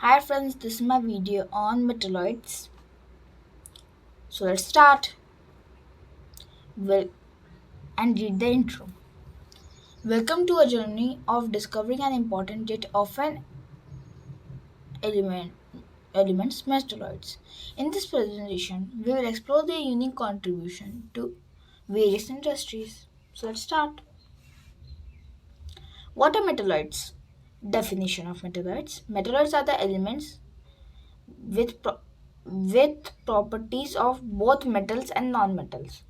Hi friends, this is my video on metalloids. So let's start well and read the intro. Welcome to a journey of discovering an important yet often element elements metalloids. In this presentation, we will explore their unique contribution to various industries. So let's start. What are metalloids? Definition of metalloids. Metalloids are the elements with with properties of both metals and non-metals,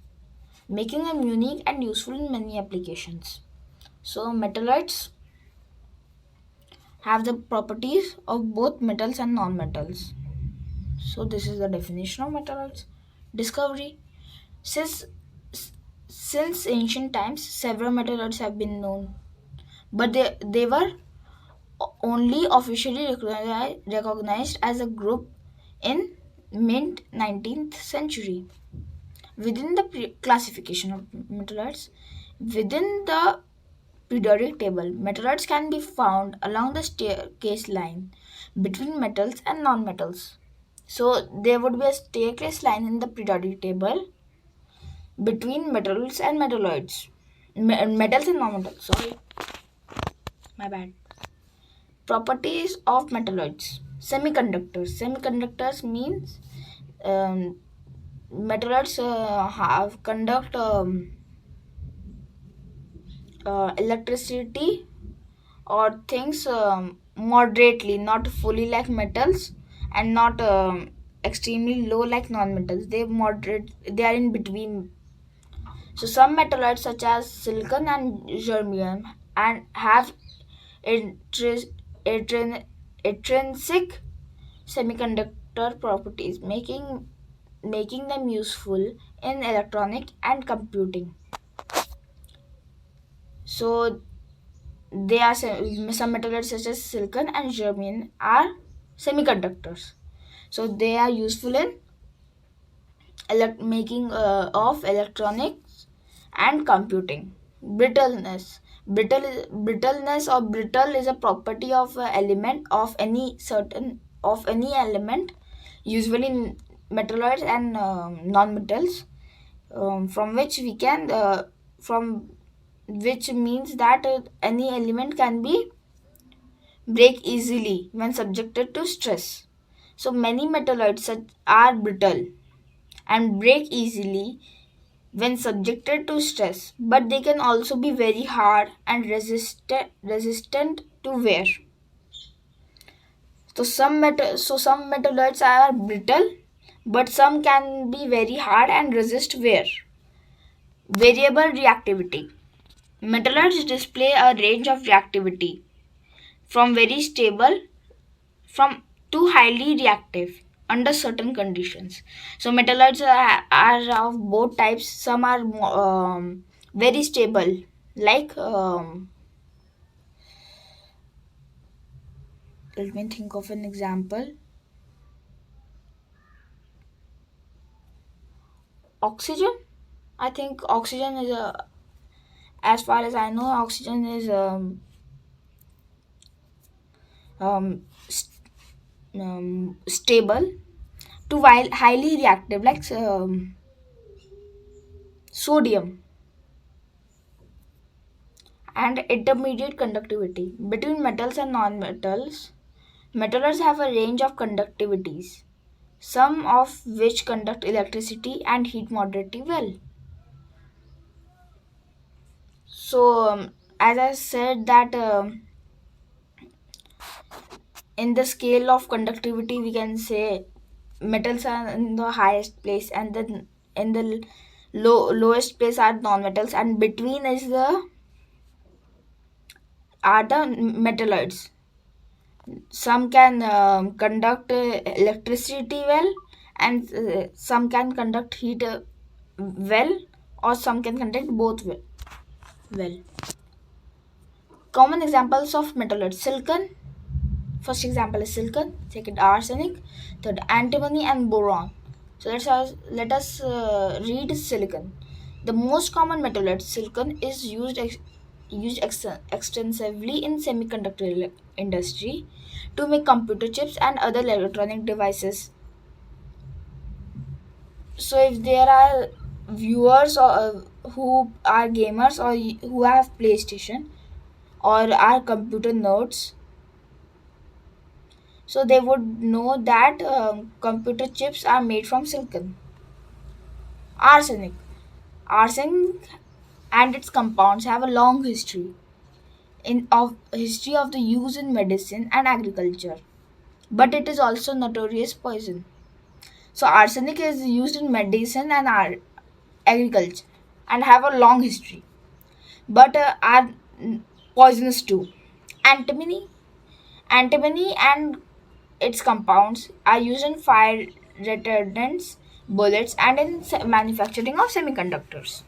making them unique and useful in many applications. So, metalloids have the properties of both metals and non-metals. So, this is the definition of metalloids. Discovery. Since since ancient times, several metalloids have been known, but they were only officially recognized as a group in mid 19th century. Within the classification of metalloids, within the periodic table, metalloids can be found along the staircase line between metals and non-metals. So there would be a staircase line in the periodic table between metals and metalloids. Metals and non-metals. Sorry, my bad. Properties of metalloids. Semiconductors. Semiconductors means um, metalloids have conduct electricity or things moderately, not fully like metals and not extremely low like non-metals. They are in between. So some metalloids such as silicon and germanium and have intris- intrinsic semiconductor properties, making them useful in electronic and computing. So they are some metalloids such as silicon and germanium are semiconductors. So they are useful in making of electronics and computing. Brittleness. Brittleness or brittle is a property of a element of any element, usually metalloids and non-metals, from which we can from which means that any element can be break easily when subjected to stress. So many metalloids are brittle and break easily when subjected to stress, but they can also be very hard and resistant to wear. So some metalloids are brittle, but some can be very hard and resist wear. Variable reactivity. Metalloids display a range of reactivity from very stable from to highly reactive under certain conditions. So metalloids are of both types. Some are very stable, like let me think of an example. Oxygen. I think oxygen is as far as I know, oxygen is um, st- stable to while highly reactive, like sodium. And intermediate conductivity. Between metals and non-metals, metalloids have a range of conductivities, some of which conduct electricity and heat moderately well. So, as I said that in the scale of conductivity, we can say metals are in the highest place, and then in the lowest place are non-metals, and between is the are the metalloids. Some can conduct electricity well, and some can conduct heat well, or some can conduct both well. Common examples of metalloids. Silicon. First example is silicon. Second, arsenic. Third, antimony and boron. So let us read silicon. The most common metalloid, silicon, is used used extensively in semiconductor industry to make computer chips and other electronic devices. So if there are viewers or who are gamers or who have PlayStation or are computer nerds, so they would know that computer chips are made from silicon. Arsenic. Arsenic and its compounds have a long history of the use in medicine and agriculture, but it is also notorious poison. So arsenic is used in medicine and agriculture and have a long history, but are poisonous too. Antimony, antimony and its compounds are used in fire retardants, bullets, and in manufacturing of semiconductors.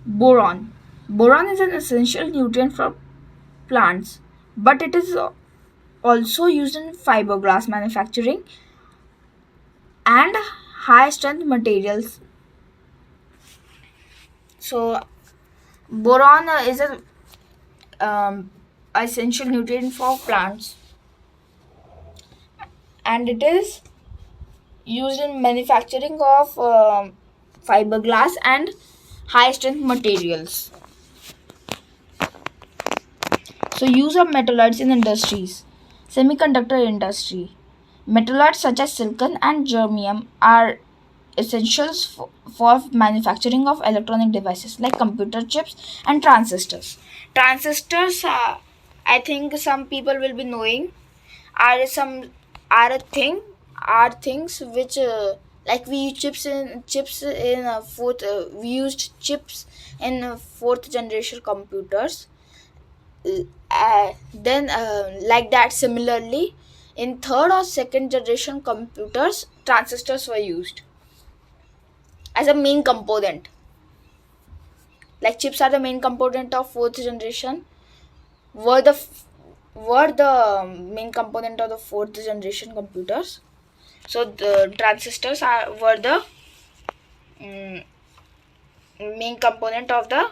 Boron. Boron is an essential nutrient for plants, but it is also used in fiberglass manufacturing and high strength materials. So, boron is a essential nutrient for plants, and it is used in manufacturing of fiberglass and high strength materials. So use of metalloids in industries. Semiconductor industry. Metalloids such as silicon and germanium are essentials for manufacturing of electronic devices like computer chips and transistors. Transistors, I think some people will be knowing, are some are a thing are things which like we use chips in fourth we used chips in fourth generation computers. Then like that similarly in third or second generation computers transistors were used as a main component. Like chips are the main component of fourth generation, were the were the main component of the fourth generation computers. So the transistors were the mm, main component of the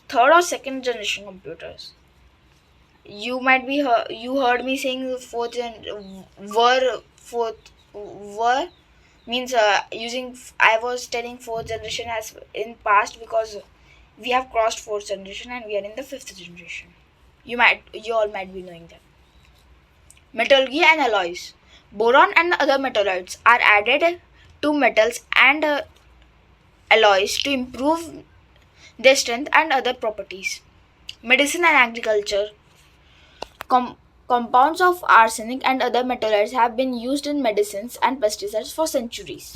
third or second generation computers. You might be you heard me saying fourth and were means using. I was telling fourth generation as in past because we have crossed fourth generation and we are in the fifth generation. You all might be knowing that. Metallurgy and alloys. Boron and other metalloids are added to metals and alloys to improve their strength and other properties. Medicine and agriculture. Compounds of arsenic and other metalloids have been used in medicines and pesticides for centuries.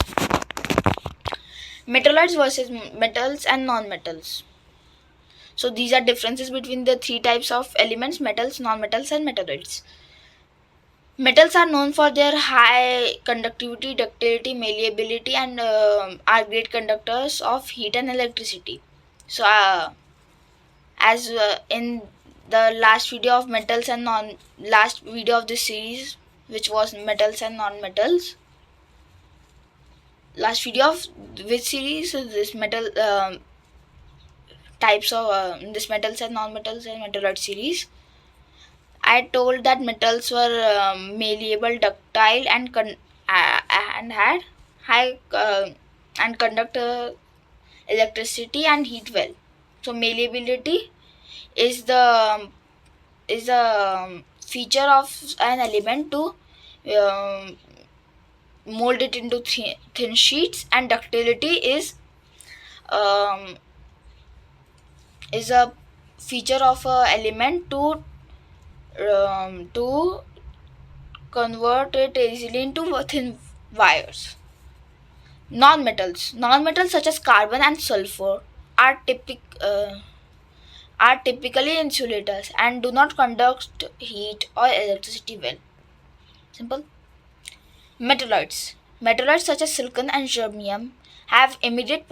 Metalloids versus metals and non-metals. So these are differences between the three types of elements: metals, non-metals, and metalloids. Metals are known for their high conductivity, ductility, malleability, and are great conductors of heat and electricity. So, as in the last video of metals and non last video of this series, which was metals and non-metals, last video of which series is this metal types of this metals and non-metals and metalloid series. I told that metals were malleable, ductile, and had high and conduct electricity and heat well. So malleability is the feature of an element to um, mold it into thin sheets, and ductility um, is a feature of a element to convert it easily into thin wires. Non-metals such as carbon and sulfur are are typically insulators and do not conduct heat or electricity well. Simple. Metalloids such as silicon and germanium have intermediate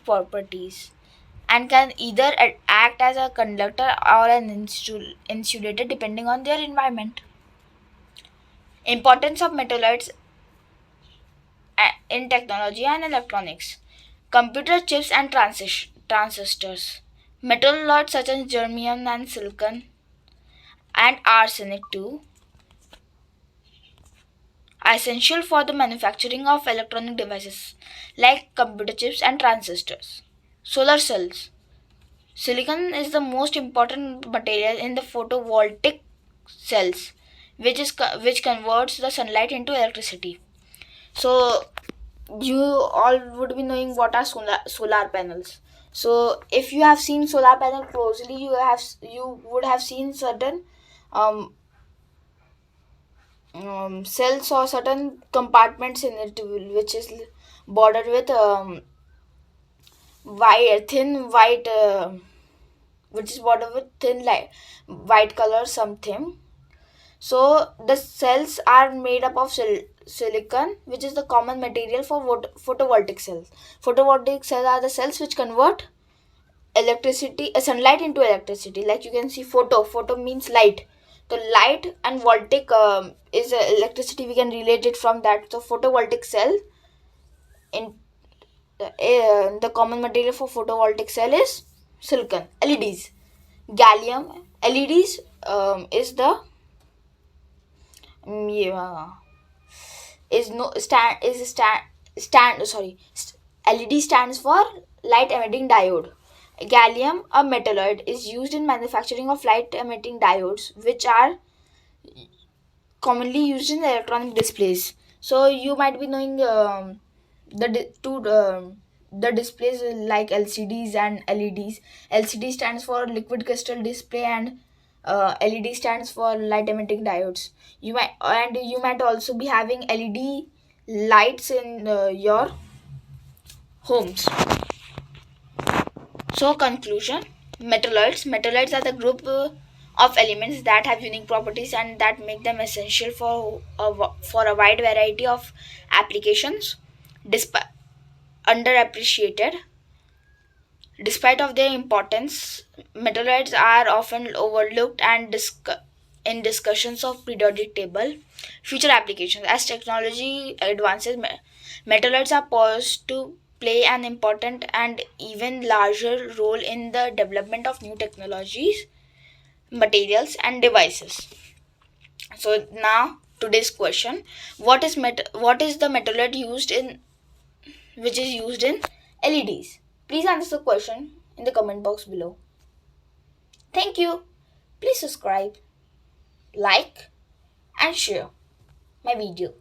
properties and can either act as a conductor or an insulator depending on their environment. Importance of metalloids in technology and electronics. Computer chips and transistors. Metalloids such as germanium and silicon and arsenic too are essential for the manufacturing of electronic devices like computer chips and transistors. Solar cells. Silicon is the most important material in the photovoltaic cells, which converts the sunlight into electricity. So you all would be knowing what are solar panels. So if you have seen solar panel closely, you would have seen certain um, cells or certain compartments in it, which is bordered with thin white, which is bordered with thin light white color something. So the cells are made up of silicon, which is the common material for photovoltaic cells. Photovoltaic cells are the cells which convert electricity, sunlight into electricity. Like you can see, photo means light. The light and voltaic is electricity. We can relate it from that. So photovoltaic cell in the common material for photovoltaic cell is silicon. LEDs, gallium. LEDs is the yeah, is no stand is stand stand sorry st- LED stands for light emitting diode. Gallium, a metalloid, is used in manufacturing of light emitting diodes, which are commonly used in electronic displays. So you might be knowing the displays like LCDs and LEDs. LCD stands for liquid crystal display, and LED stands for light emitting diodes. You might also be having LED lights in your homes. So, conclusion: Metalloids are the group of elements that have unique properties and that make them essential for a wide variety of applications. Despite underappreciated, despite of their importance, metalloids are often overlooked and in discussions of periodic table. Future applications: as technology advances, metalloids are poised to play an important and even larger role in the development of new technologies, materials, and devices. So now today's question: what is the metalloid used in which is used in LEDs? Please answer the question in the comment box below. Thank you. Please subscribe, like, and share my video.